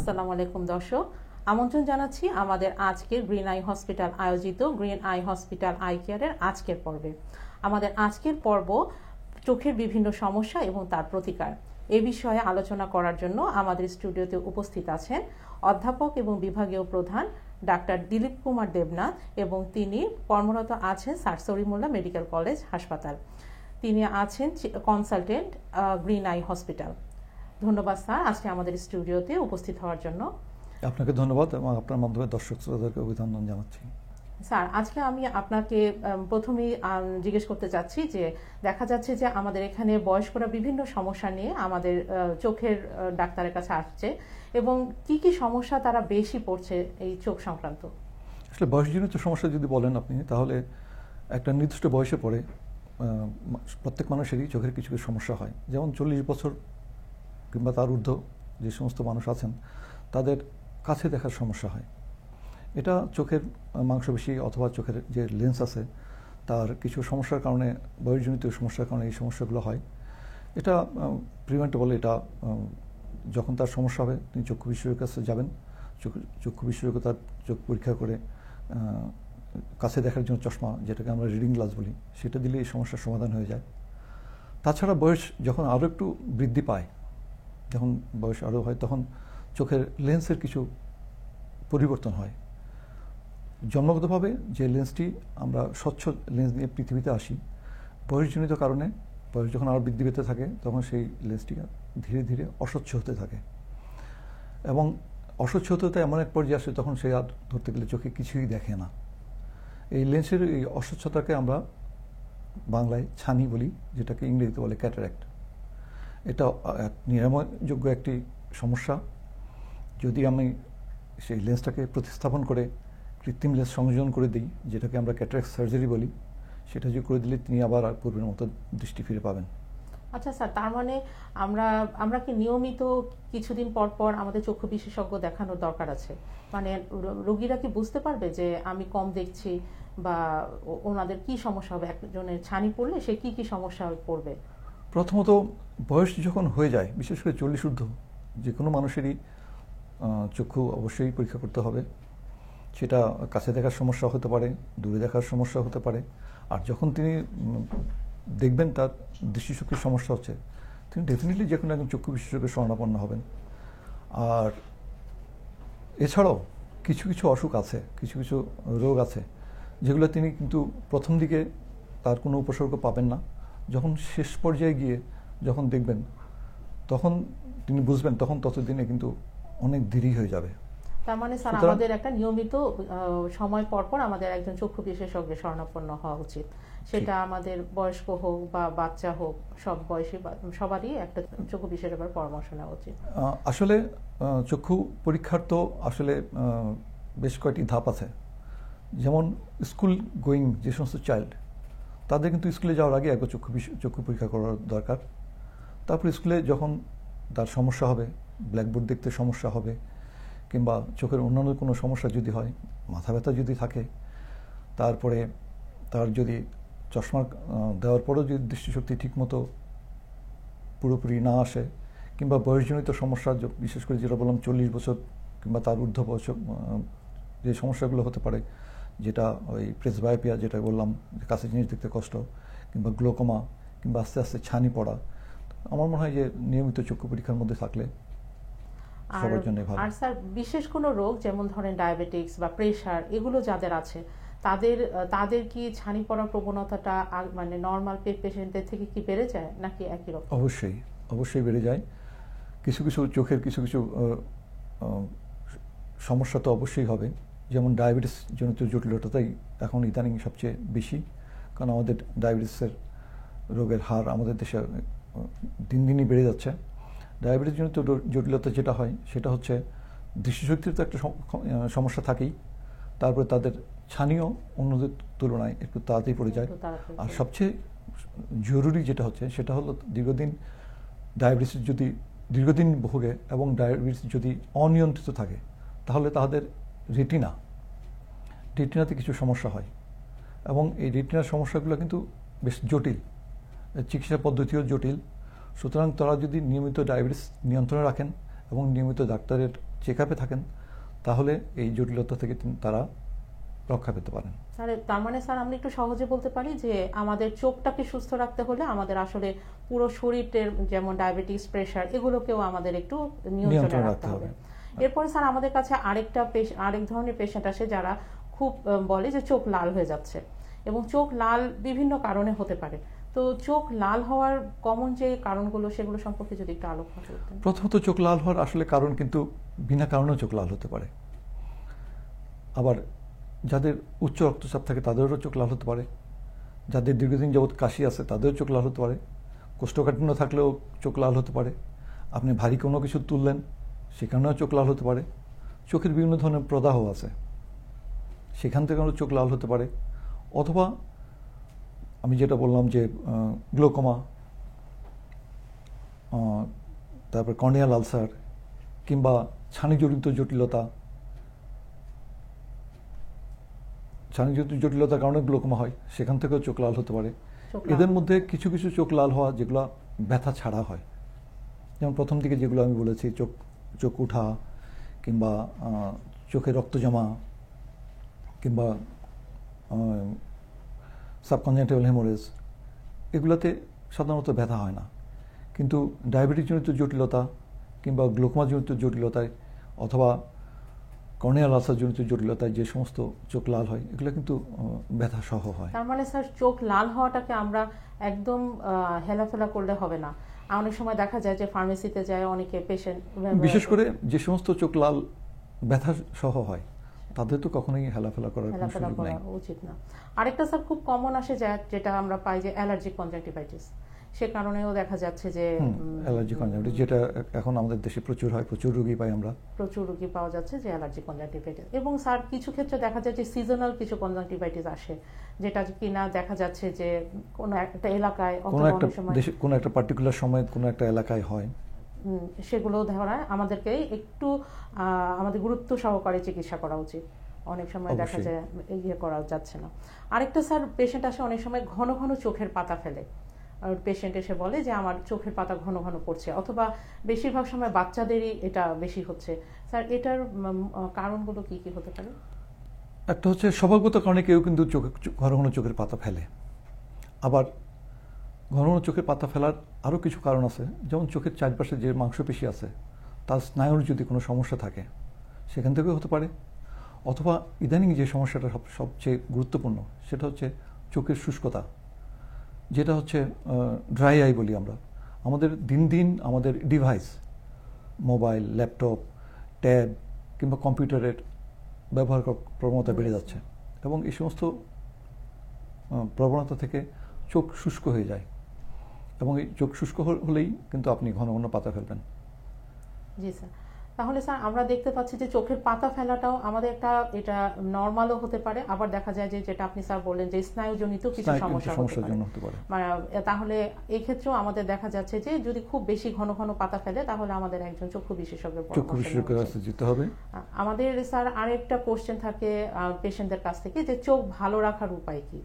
আসসালামু আলাইকুম দর্শক, আমন্ত্রণ জানাচ্ছি আমাদের আজকের গ্রিন আই হসপিটাল আয়োজিত গ্রিন আই হসপিটাল আই কেয়ারের আজকের পর্বে। আমাদের আজকের পর্ব চোখের বিভিন্ন সমস্যা এবং তার প্রতিকার এ বিষয়ে আলোচনা করার জন্য আমাদের স্টুডিওতে উপস্থিত আছেন অধ্যাপক এবং বিভাগীয় প্রধান ডাক্তার দিলীপ কুমার দেবনাথ এবং তিনি কর্মরত আছেন স্যার সলিমুল্লাহ মেডিকেল কলেজ হাসপাতাল। তিনি আছেন কনসালটেন্ট গ্রিন আই হসপিটাল। ধন্যবাদ স্যার আজকে আমাদের স্টুডিওতে উপস্থিত হওয়ার জন্য। আপনাকে ধন্যবাদ এবং আপনার মাধ্যমে দর্শক শ্রোতাদেরকে অভিনন্দন জানাচ্ছি। স্যার, আজকে আমি আপনাকে প্রথমেই জিজ্ঞেস করতে চাচ্ছি যে দেখা যাচ্ছে যে আমাদের এখানে বয়স্করা বিভিন্ন সমস্যা নিয়ে আমাদের চোখের ডাক্তারের কাছে আসছে এবং কি কি সমস্যা তারা বেশি পড়ছে এই চোখ সংক্রান্ত। আসলে বয়সজনিত সমস্যা যদি বলেন আপনি, তাহলে একটা নির্দিষ্ট বয়সে পরে প্রত্যেক মানুষেরই চোখের কিছু কিছু সমস্যা হয়। যেমন 40 বছর কিংবা তার ঊর্ধ্ব যে সমস্ত মানুষ আছেন তাদের কাছে দেখার সমস্যা হয়। এটা চোখের মাংসপেশি অথবা চোখের যে লেন্স আছে তার কিছু সমস্যার কারণে, বয়সজনিত সমস্যার কারণে এই সমস্যাগুলো হয়। এটা প্রিভেন্টেবল। এটা যখন তার সমস্যা হবে তিনি চক্ষু বিশেষজ্ঞের কাছে যাবেন, চক্ষু বিশেষজ্ঞ তার চোখ পরীক্ষা করে কাছে দেখার জন্য চশমা, যেটাকে আমরা রিডিং গ্লাস বলি, সেটা দিলে এই সমস্যার সমাধান হয়ে যায়। তাছাড়া বয়স যখন আরও একটু বৃদ্ধি পায়, যখন বয়স আরও হয়, তখন চোখের লেন্সের কিছু পরিবর্তন হয়। জন্মগতভাবে যে লেন্সটি, আমরা স্বচ্ছ লেন্স নিয়ে পৃথিবীতে আসি, বয়সজনিত কারণে বয়স যখন আরও বৃদ্ধি পেতে থাকে তখন সেই লেন্সটি ধীরে ধীরে অস্বচ্ছ হতে থাকে এবং অস্বচ্ছ হতে এমন এক পর্যায়ে আসে তখন সে আর ধরতে গেলে চোখে কিছুই দেখে না। এই লেন্সের এই অস্বচ্ছতাকে আমরা বাংলায় ছানি বলি, যেটাকে ইংরেজিতে বলে ক্যাটারাক্ট। এটা নিরাময়যোগ্য একটি সমস্যা। যদি আমি সেই লেন্সটাকে প্রতিস্থাপন করে কৃত্রিম লেন্স সংযোজন করে দিই, যেটাকে আমরা ক্যাটারাক্ট সার্জারি বলি, সেটা যে করে দিলে তিনি আবার পূর্বের মতো দৃষ্টি ফিরে পাবেন। আচ্ছা স্যার, তার মানে আমরা কি নিয়মিত কিছুদিন পর পর আমাদের চক্ষু বিশেষজ্ঞ দেখানোর দরকার আছে? মানে রোগীরা কি বুঝতে পারবে যে আমি কম দেখছি বা ওনাদের কি সমস্যা হবে? একজনের ছানি পড়লে সে কি কি সমস্যা পড়বে? প্রথমত বয়স যখন হয়ে যায়, বিশেষ করে 40 ঊর্ধ্ব যে কোনো মানুষেরই চক্ষু অবশ্যই পরীক্ষা করতে হবে। সেটা কাছে দেখার সমস্যা হতে পারে, দূরে দেখার সমস্যা হতে পারে। আর যখন তিনি দেখবেন তার দৃষ্টিশক্তির সমস্যা হচ্ছে, তিনি ডেফিনেটলি যে কোনো একজন চক্ষু বিশেষজ্ঞের শরণাপন্ন হবেন। আর এছাড়াও কিছু কিছু অসুখ আছে, কিছু কিছু রোগ আছে যেগুলো তিনি কিন্তু প্রথম দিকে তার কোনো উপসর্গ পাবেন না। যখন শেষ পর্যায়ে গিয়ে যখন দেখবেন তখন তিনি বুঝবেন, তখন ততদিনে কিন্তু অনেক দেরি হয়ে যাবে। তার মানে স্যার আমাদের একটা নিয়মিত সময় পর পর আমাদের একজন চক্ষু বিশেষজ্ঞের শরণাপন্ন হওয়া উচিত। সেটা আমাদের বয়স্ক হোক বা বাচ্চা হোক, সব বয়সী সবারই একটা চক্ষু বিশেষজ্ঞের পরামর্শ নেওয়া উচিত। আসলে চক্ষু পরীক্ষার তো আসলে বেশ কয়েকটি ধাপ আছে। যেমন স্কুল গোয়িং যে সমস্ত চাইল্ড, তাদের কিন্তু স্কুলে যাওয়ার আগে একবার চক্ষু পরীক্ষা করার দরকার। তারপর স্কুলে যখন তার সমস্যা হবে, ব্ল্যাকবোর্ড দেখতে সমস্যা হবে, কিংবা চোখের অন্যান্য কোনো সমস্যা যদি হয়, মাথা ব্যথা যদি থাকে, তারপরে তার যদি চশমা দেওয়ার পরেও যদি দৃষ্টিশক্তি ঠিকমতো পুরোপুরি না আসে, কিংবা বয়সজনিত সমস্যা, বিশেষ করে যেটা বললাম 40 বছর কিংবা তার ঊর্ধ্ব বয়স, যে সমস্যাগুলো হতে পারে, যেটা ওই প্রেসবায়োপিয়া যেটা বললাম, কাছে জিনিস দেখতে কষ্ট, কিংবা গ্লোকোমা, কিংবা আস্তে আস্তে ছানি পড়া, আমার মনে হয় যে নিয়মিত চক্ষু পরীক্ষার মধ্যে থাকলে সবার জন্য ভালো। আর স্যার বিশেষ কোনো রোগ যেমন ধরেন ডায়াবেটিক্স বা প্রেশার, এগুলো যাদের আছে তাদের কি ছানি পড়ার প্রবণতাটা মানে নর্মাল পেশেন্টদের থেকে কি বেড়ে যায় নাকি একই রকম? অবশ্যই বেড়ে যায়। কিছু কিছু চোখের কিছু কিছু সমস্যা তো অবশ্যই হবে। যেমন ডায়াবেটিস জনিত জটিলতাই এখন ইদানিং সবচেয়ে বেশি, কারণ আমাদের ডায়াবেটিসের রোগের হার আমাদের দেশে দিন দিনই বেড়ে যাচ্ছে। ডায়াবেটিস জনিত জটিলতা যেটা হয় সেটা হচ্ছে দৃষ্টিশক্তির তো একটা সমস্যা থাকেই, তারপরে তাদের ছানিও অন্যদের তুলনায় একটু তাড়াতাড়ি পড়ে যায়। আর সবচেয়ে জরুরি যেটা হচ্ছে সেটা হলো দীর্ঘদিন ভোগে এবং ডায়াবেটিস যদি অনিয়ন্ত্রিত থাকে, তাহলে তাদের রেটিনাতে কিছু সমস্যা হয় এবং এই রেটিনার সমস্যাগুলো কিন্তু বেশ জটিল, চিকিৎসা পদ্ধতিও জটিল। সুতরাং তারা যদি নিয়মিত ডায়াবেটিস নিয়ন্ত্রণে রাখেন এবং নিয়মিত ডাক্তারের চেক আপে থাকেন, তাহলে এই জটিলতা থেকে তারা রক্ষা পেতে পারেন। স্যার তার মানে স্যার আমরা একটু সহজে বলতে পারি যে আমাদের চোখটাকে সুস্থ রাখতে হলে আমাদের আসলে পুরো শরীরের যেমন ডায়াবেটিস, প্রেশার, এগুলোকেও আমাদের একটু নিয়ন্ত্রণে রাখতে হবে। এরপরে স্যার আমাদের কাছে আরেক ধরনের পেশেন্ট আসে যারা খুব বলে যে চোখ লাল হয়ে যাচ্ছে, এবং চোখ লাল বিভিন্ন কারণে হতে পারে। তো চোখ লাল হওয়ার কমন যে কারণগুলো সেগুলো সম্পর্কে যদি একটু আলোচনা করতেন। প্রথমত চোখ লাল হওয়ার আসলে কারণ কিন্তু বিনা কারণেও চোখ লাল হতে পারে। আবার যাদের উচ্চ রক্তচাপ থাকে তাদেরও চোখ লাল হতে পারে, যাদের দীর্ঘদিন যাবৎ কাশি আছে তাদেরও চোখ লাল হতে পারে, কোষ্ঠকাঠিন্য থাকলেও চোখ লাল হতে পারে, আপনি ভারী কোনো কিছু তুললেন সেখানেও চোখ লাল হতে পারে, চোখের বিভিন্ন ধরনের প্রদাহ আছে সেখান থেকেও চোখ লাল হতে পারে, অথবা আমি যেটা বললাম যে গ্লোকোমা, তারপর কর্নিয়াল আলসার, কিংবা ছানিজনিত জটিলতা, ছানিজনিত জটিলতার কারণে গ্লোকোমা হয়, সেখান থেকেও চোখ লাল হতে পারে। এদের মধ্যে কিছু কিছু চোখ লাল হওয়া যেগুলো ব্যথা ছাড়া হয়, যেমন প্রথম দিকে যেগুলো আমি বলেছি, চোখ উঠা, কিংবা চোখে রক্ত জমা, কিংবা সাবকনজেন্টাল হেমোরেজ, এগুলোতে সাধারণত ব্যথা হয় না। কিন্তু ডায়াবেটিসজনিত জটিলতা কিংবা গ্লোকোমাজনিত জটিলতায় অথবা কর্নিয়াল আলসারজনিত জটিলতায় যে সমস্ত চোখ লাল হয় এগুলো কিন্তু ব্যথা সহ হয়। তার মানে স্যার চোখ লাল হওয়াটাকে আমরা একদম হেলাফেলা করলে হবে না। অনেক সময় দেখা যায় যে ফার্মেসিতে যায় অনেকে পেশেন্ট, বিশেষ করে যে সমস্ত চোখ লাল ব্যথা সহ হয় তাদের তো কখনোই হেলাফেলা করা উচিত না। আরেকটা স্যার খুব কমন আসে যেটা আমরা পাই যে অ্যালার্জিক কনজাংটিভাইটিস, সে কারণেও দেখা যাচ্ছে যে অ্যালার্জিক কনজাংটিভাইটিস, যেটা এখন আমাদের দেশে প্রচুর হয়, প্রচুর রোগী পাই আমরা, প্রচুর রোগী পাওয়া যাচ্ছে যে অ্যালার্জিক কনজাংটিভাইটিস। এবং স্যার কিছু ক্ষেত্রে দেখা যায় যে সিজনাল কিছু কনজাংটিভাইটিস আসে, যেটা কিনা দেখা যাচ্ছে যে কোনো একটা এলাকায় অথবা অনেক সময় কোনো একটা পার্টিকুলার সময় কোনো একটা এলাকায় হয়, সেগুলো ধরা আমাদেরকে একটু আমাদের গুরুত্ব সহকারে চিকিৎসা করা উচিত। অনেক সময় দেখা যায় ইয়ে করা যাচ্ছে না। আরেকটা স্যার পেশেন্ট আসে অনেক সময় ঘন ঘন চোখের পাতা ফেলে, আর পেশেন্ট এসে বলে যে আমার চোখের পাতা ঘন ঘন পড়ছে, অথবা বেশিরভাগ সময় বাচ্চাদেরই এটা বেশি হচ্ছে। স্যার এটার কারণগুলো কি কি হতে পারে? একটা হচ্ছে স্বভাবগত কারণে কেউ কিন্তু ঘন ঘন চোখের পাতা ফেলে, আবার ঘন ঘন চোখের পাতা ফেলার আরও কিছু কারণ আছে, যেমন চোখের চারপাশে যে মাংসপেশি আছে তার স্নায়ুর যদি কোনো সমস্যা থাকে সেখান থেকেও হতে পারে, অথবা ইদানিং যে সমস্যাটা সবচেয়ে গুরুত্বপূর্ণ সেটা হচ্ছে চোখের শুষ্কতা, যেটা হচ্ছে ড্রাই আই বলি আমরা। আমাদের দিন দিন আমাদের ডিভাইস, মোবাইল, ল্যাপটপ, ট্যাব কিংবা কম্পিউটারের ব্যবহার প্রবণতা বেড়ে যাচ্ছে, এবং এই সমস্ত প্রবণতা থেকে চোখ শুষ্ক হয়ে যায়, এবং এই চোখ শুষ্ক হলেই কিন্তু আপনি ঘন ঘন পাতা ফেলবেন। জি স্যার। তাহলে স্যার আমরা দেখতে পাচ্ছি যে চোখের পাতা ফেলাটাও আমাদের এটা নর্মালও হতে পারে, আবার দেখা যায় যে যেটা আপনি স্যার বললেন যে স্নায়ুজনিত কিছু সমস্যার জন্য হতে পারে। তাহলে এই ক্ষেত্রেও আমাদের দেখা যাচ্ছে যে যদি খুব বেশি ঘন ঘন পাতা ফেলে তাহলে আমাদের একজন চক্ষু বিশেষজ্ঞের পরামর্শ যেতে হবে। আমাদের স্যার আরেকটা কোশ্চেন থাকে পেশেন্টদের কাছ থেকে যে চোখ ভালো রাখার উপায় কি,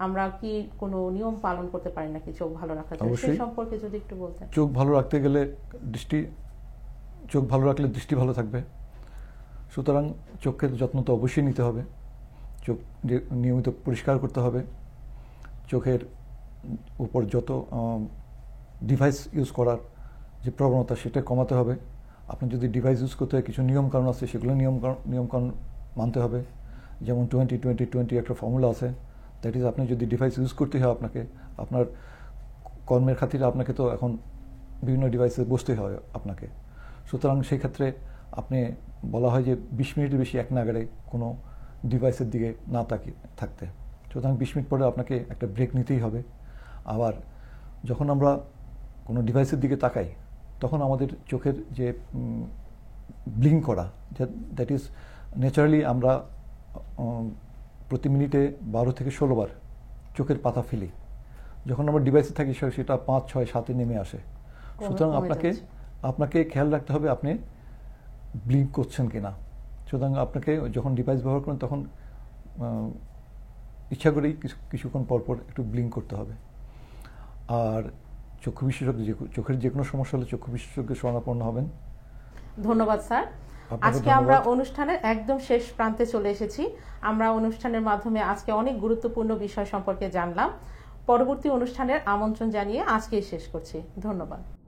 আমরা কি কোনো নিয়ম পালন করতে পারি নাকি চোখ ভালো রাখার জন্য, সেই সম্পর্কে যদি একটু বলতেন। চোখ ভালো রাখতে গেলে চোখ ভালো রাখলে দৃষ্টি ভালো থাকবে, সুতরাং চোখের যত্ন তো অবশ্যই নিতে হবে, চোখ নিয়মিত পরিষ্কার করতে হবে, চোখের উপর যত ডিভাইস ইউজ করার যে প্রবণতা সেটা কমাতে হবে। আপনি যদি ডিভাইস ইউজ করতে হয় কিছু নিয়মকানুন আছে, সেগুলো নিয়মকানুন মানতে হবে, যেমন 20-20-20 একটা ফর্মুলা আছে, দ্যাট ইজ আপনি যদি ডিভাইস ইউজ করতে হয় আপনাকে, আপনার কর্মের খাতিরে আপনাকে তো এখন বিভিন্ন ডিভাইসে বসতে হয় আপনাকে, সুতরাং সেই ক্ষেত্রে আপনি বলা হয় যে 20 মিনিটের বেশি এক নাগাড়ে কোনো ডিভাইসের দিকে না তাকিয়ে থাকতে, সুতরাং 20 মিনিট পরে আপনাকে একটা ব্রেক নিতেই হবে। আবার যখন আমরা কোনো ডিভাইসের দিকে তাকাই তখন আমাদের চোখের যে ব্লিঙ্ক করা, দ্যাট ইজ ন্যাচারালি আমরা প্রতি মিনিটে 12 থেকে 16 বার চোখের পাতা ফেলি, যখন আমরা ডিভাইসে থাকি সেটা 5, 6, 7-এ নেমে আসে। সুতরাং আপনাকে খেয়াল রাখতে হবে আপনি ব্লিঙ্ক করছেন কিনা। সুতরাং আপনাকে যখন ডিভাইস ব্যবহার করেন তখন ইচ্ছা করেই কিছুক্ষণ পরপর একটু ব্লিঙ্ক করতে হবে। আর চক্ষু বিশেষজ্ঞ চোখের যে কোনো সমস্যা হলে চক্ষু বিশেষজ্ঞের শরণাপন্ন হবেন। ধন্যবাদ স্যার। আপনাকে আজকে আমরা ধন্যবাদ। অনুষ্ঠানের একদম শেষ প্রান্তে চলে এসেছি। আমরা অনুষ্ঠানের মাধ্যমে আজকে অনেক গুরুত্বপূর্ণ বিষয় সম্পর্কে জানলাম। পরবর্তী অনুষ্ঠানের আমন্ত্রণ জানিয়ে আজকেই শেষ করছি। ধন্যবাদ।